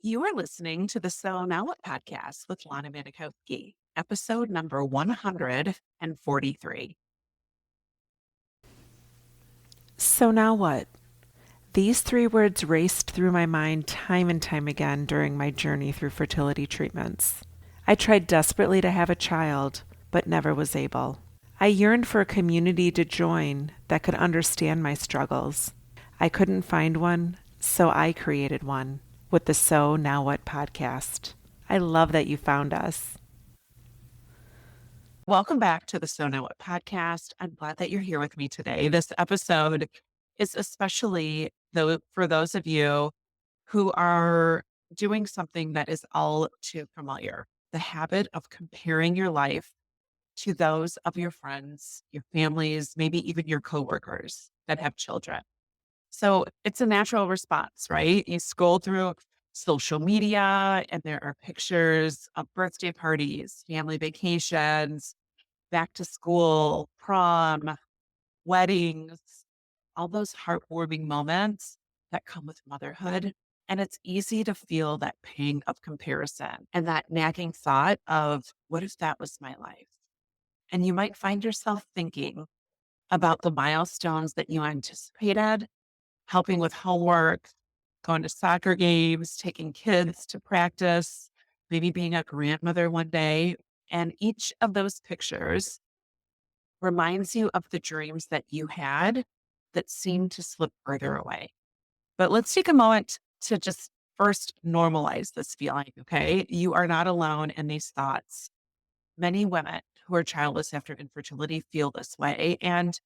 You are listening to the So Now What podcast with Lana Manikowski, episode number 143. So now what? These three words raced through my mind time and time again during my journey through fertility treatments. I tried desperately to have a child, but never was able. I yearned for a community to join that could understand my struggles. I couldn't find one, so I created one with the So Now What podcast. I love that you found us. Welcome back to the So Now What podcast. I'm glad that you're here with me today. This episode is especially though for those of you who are doing something that is all too familiar, the habit of comparing your life to those of your friends, your families, maybe even your coworkers that have children. So it's a natural response, right? You scroll through social media and there are pictures of birthday parties, family vacations, back to school, prom, weddings, all those heartwarming moments that come with motherhood. And it's easy to feel that pang of comparison and that nagging thought of, what if that was my life? And you might find yourself thinking about the milestones that you anticipated, helping with homework, going to soccer games, taking kids to practice, maybe being a grandmother one day. And each of those pictures reminds you of the dreams that you had that seem to slip further away. But let's take a moment to just first normalize this feeling, okay? You are not alone in these thoughts. Many women who are childless after infertility feel this way. And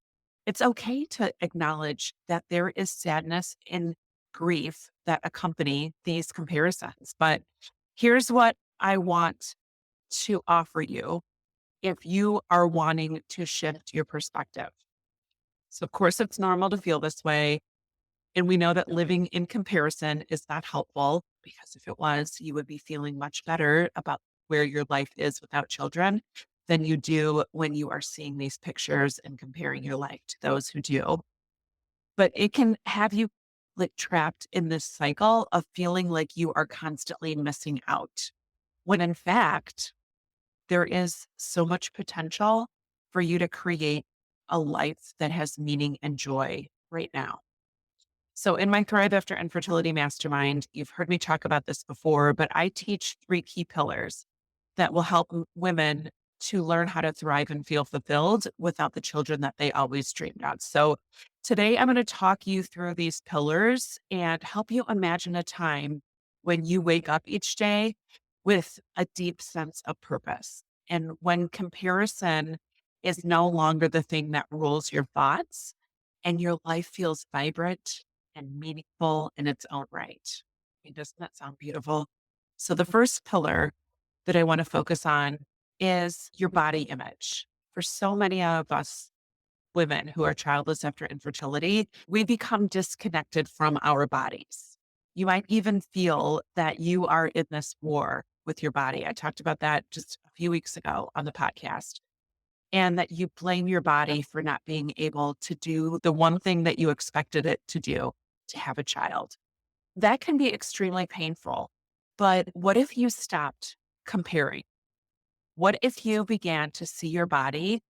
it's okay to acknowledge that there is sadness and grief that accompany these comparisons. But here's what I want to offer you if you are wanting to shift your perspective. So, of course, it's normal to feel this way. And we know that living in comparison is not helpful because if it was, you would be feeling much better about where your life is without children than you do when you are seeing these pictures and comparing your life to those who do. But it can have you like trapped in this cycle of feeling like you are constantly missing out, when in fact, there is so much potential for you to create a life that has meaning and joy right now. So, in my Thrive After Infertility Mastermind, you've heard me talk about this before, but I teach three key pillars that will help women to learn how to thrive and feel fulfilled without the children that they always dreamed of. So, today I'm going to talk you through these pillars and help you imagine a time when you wake up each day with a deep sense of purpose. And when comparison is no longer the thing that rules your thoughts and your life feels vibrant and meaningful in its own right. I mean, doesn't that sound beautiful? So, the first pillar that I want to focus on is your body image. For so many of us women who are childless after infertility, we become disconnected from our bodies. You might even feel that you are in this war with your body. I talked about that just a few weeks ago on the podcast. And that you blame your body for not being able to do the one thing that you expected it to do, to have a child. That can be extremely painful. But what if you stopped comparing? What if you began to see your body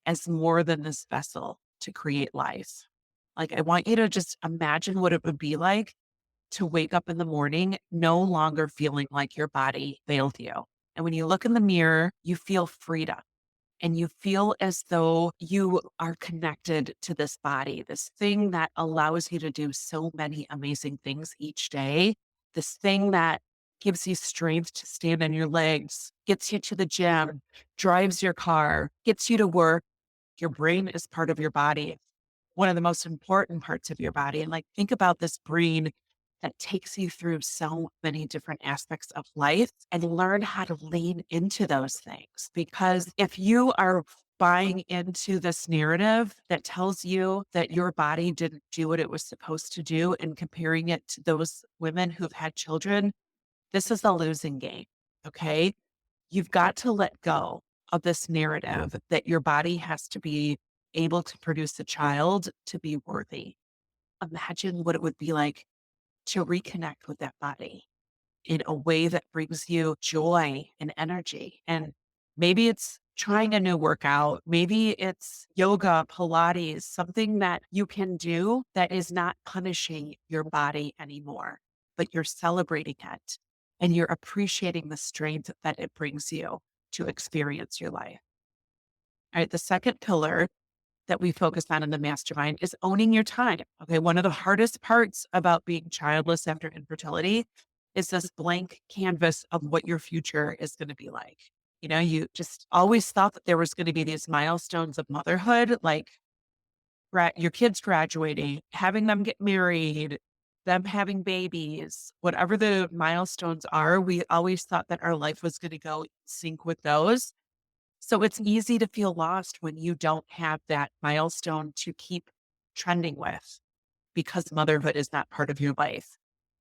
as more than this vessel to create life? Like, I want you to just imagine what it would be like to wake up in the morning, no longer feeling like your body failed you. And when you look in the mirror, you feel freedom and you feel as though you are connected to this body, this thing that allows you to do so many amazing things each day, this thing that gives you strength to stand on your legs, gets you to the gym, drives your car, gets you to work. Your brain is part of your body, one of the most important parts of your body. And like, think about this brain that takes you through so many different aspects of life and learn how to lean into those things. Because if you are buying into this narrative that tells you that your body didn't do what it was supposed to do and comparing it to those women who've had children, this is a losing game. Okay. You've got to let go of this narrative that your body has to be able to produce a child to be worthy. Imagine what it would be like to reconnect with that body, in a way that brings you joy and energy. And maybe it's trying a new workout. Maybe it's yoga, Pilates, something that you can do that is not punishing your body anymore, but you're celebrating it and you're appreciating the strength that it brings you to experience your life. All right. The second pillar that we focus on in the mastermind is owning your time. Okay. One of the hardest parts about being childless after infertility is this blank canvas of what your future is going to be like. You know, you just always thought that there was going to be these milestones of motherhood, like your kids graduating, having them get married, them having babies, whatever the milestones are. We always thought that our life was going to go in sync with those. So it's easy to feel lost when you don't have that milestone to keep trending with because motherhood is not part of your life.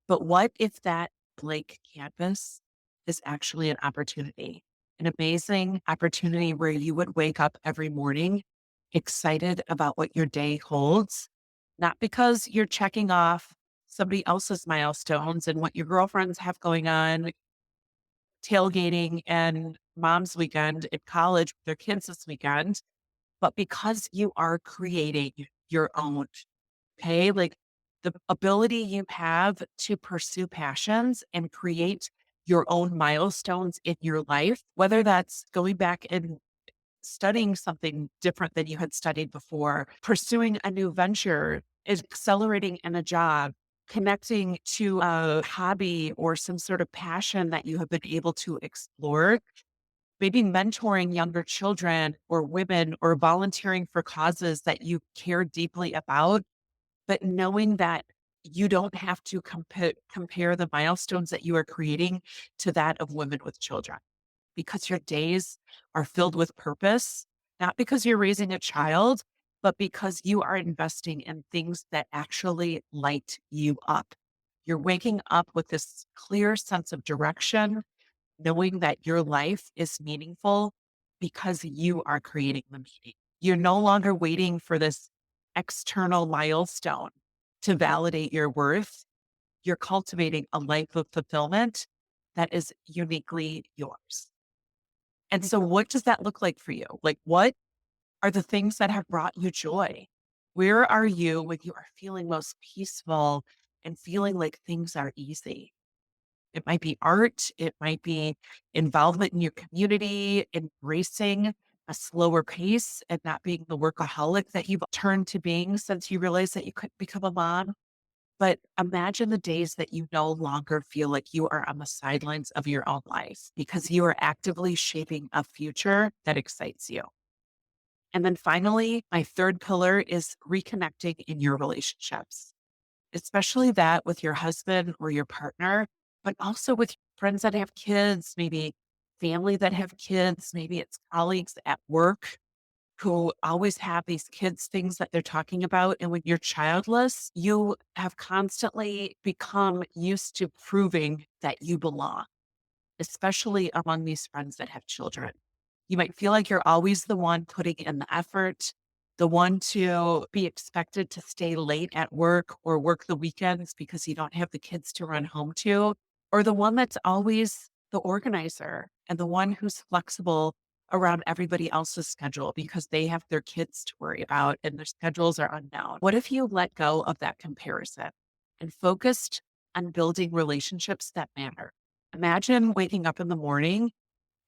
But what if that blank canvas is actually an opportunity, an amazing opportunity where you would wake up every morning excited about what your day holds, not because you're checking off somebody else's milestones and what your girlfriends have going on, tailgating and mom's weekend at college with their kids this weekend, but because you are creating your own, okay? Like the ability you have to pursue passions and create your own milestones in your life, whether that's going back and studying something different than you had studied before, pursuing a new venture, accelerating in a job, connecting to a hobby or some sort of passion that you have been able to explore, maybe mentoring younger children or women or volunteering for causes that you care deeply about, but knowing that you don't have to compare the milestones that you are creating to that of women with children because your days are filled with purpose, not because you're raising a child, but because you are investing in things that actually light you up. You're waking up with this clear sense of direction, knowing that your life is meaningful because you are creating the meaning. You're no longer waiting for this external milestone to validate your worth. You're cultivating a life of fulfillment that is uniquely yours. And so what does that look like for you? Like, what are the things that have brought you joy? Where are you when you are feeling most peaceful and feeling like things are easy? It might be art, it might be involvement in your community, embracing a slower pace and not being the workaholic that you've turned to being since you realized that you couldn't become a mom. But imagine the days that you no longer feel like you are on the sidelines of your own life because you are actively shaping a future that excites you. And then finally, my third pillar is reconnecting in your relationships, especially that with your husband or your partner, but also with friends that have kids, maybe family that have kids, maybe it's colleagues at work who always have these kids things that they're talking about. And when you're childless, you have constantly become used to proving that you belong, especially among these friends that have children. You might feel like you're always the one putting in the effort, the one to be expected to stay late at work or work the weekends because you don't have the kids to run home to, or the one that's always the organizer and the one who's flexible around everybody else's schedule because they have their kids to worry about and their schedules are unknown. What if you let go of that comparison and focused on building relationships that matter? Imagine waking up in the morning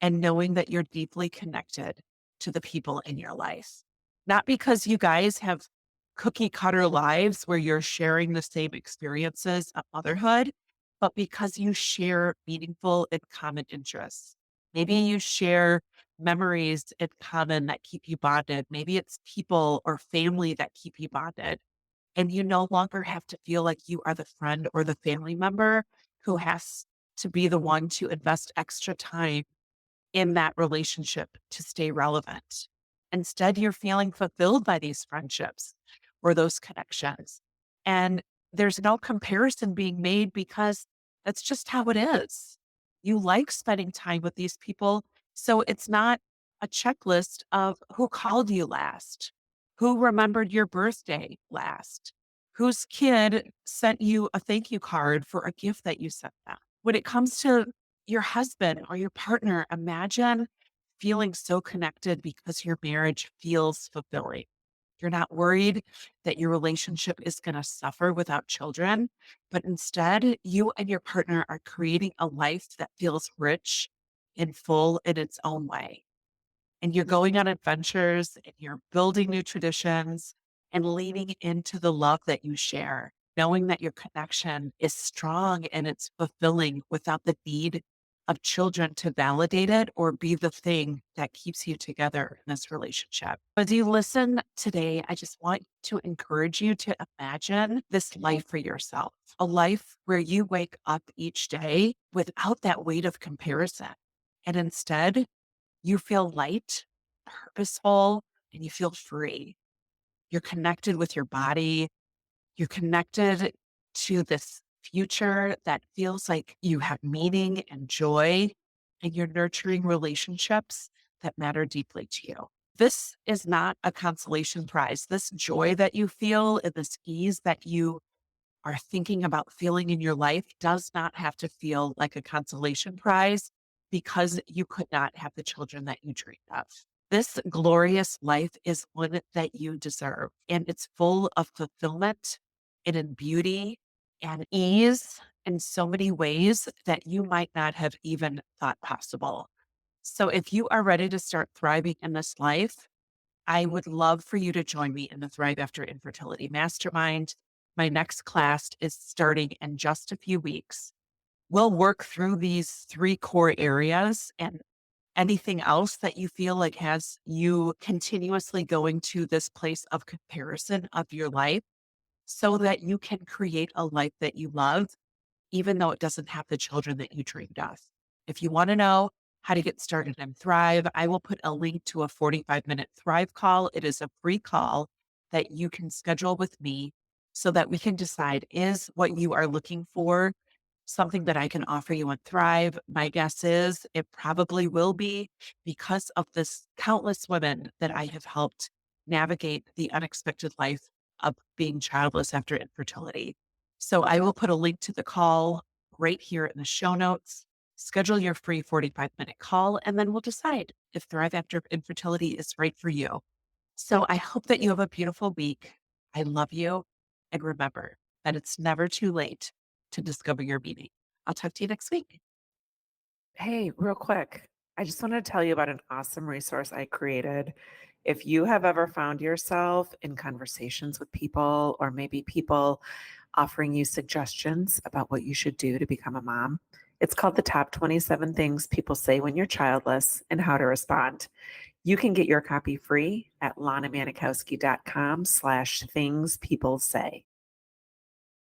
and knowing that you're deeply connected to the people in your life. Not because you guys have cookie cutter lives where you're sharing the same experiences of motherhood, but because you share meaningful and common interests. Maybe you share memories in common that keep you bonded. Maybe it's people or family that keep you bonded. And you no longer have to feel like you are the friend or the family member who has to be the one to invest extra time in that relationship to stay relevant. Instead, you're feeling fulfilled by these friendships or those connections. And there's no comparison being made because that's just how it is. You like spending time with these people. So it's not a checklist of who called you last, who remembered your birthday last, whose kid sent you a thank you card for a gift that you sent them. When it comes to your husband or your partner, imagine feeling so connected because your marriage feels fulfilling. You're not worried that your relationship is going to suffer without children, but instead, you and your partner are creating a life that feels rich and full in its own way. And you're going on adventures and you're building new traditions and leaning into the love that you share, knowing that your connection is strong and it's fulfilling without the need of children to validate it or be the thing that keeps you together in this relationship. As you listen today, I just want to encourage you to imagine this life for yourself, a life where you wake up each day without that weight of comparison. And instead, you feel light, purposeful, and you feel free. You're connected with your body. You're connected to this future that feels like you have meaning and joy, and you're nurturing relationships that matter deeply to you. This is not a consolation prize. This joy that you feel and this ease that you are thinking about feeling in your life does not have to feel like a consolation prize because you could not have the children that you dreamed of. This glorious life is one that you deserve, and it's full of fulfillment and in beauty and ease in so many ways that you might not have even thought possible. So, if you are ready to start thriving in this life, I would love for you to join me in the Thrive After Infertility Mastermind. My next class is starting in just a few weeks. We'll work through these three core areas and anything else that you feel like has you continuously going to this place of comparison of your life so that you can create a life that you love even though it doesn't have the children that you dreamed of. If you want to know how to get started and thrive, I will put a link to a 45-minute Thrive call. It is a free call that you can schedule with me so that we can decide is what you are looking for something that I can offer you on Thrive. My guess is it probably will be because of this countless women that I have helped navigate the unexpected life of being childless after infertility. So I will put a link to the call right here in the show notes. Schedule your free 45-minute call, and then we'll decide if Thrive After Infertility is right for you. So I hope that you have a beautiful week. I love you. And remember that it's never too late to discover your meaning. I'll talk to you next week. Hey, real quick, I just wanted to tell you about an awesome resource I created. If you have ever found yourself in conversations with people, or maybe people offering you suggestions about what you should do to become a mom, it's called the Top 27 Things People Say When You're Childless and How to Respond. You can get your copy free at lanamanikowski.com/things people say.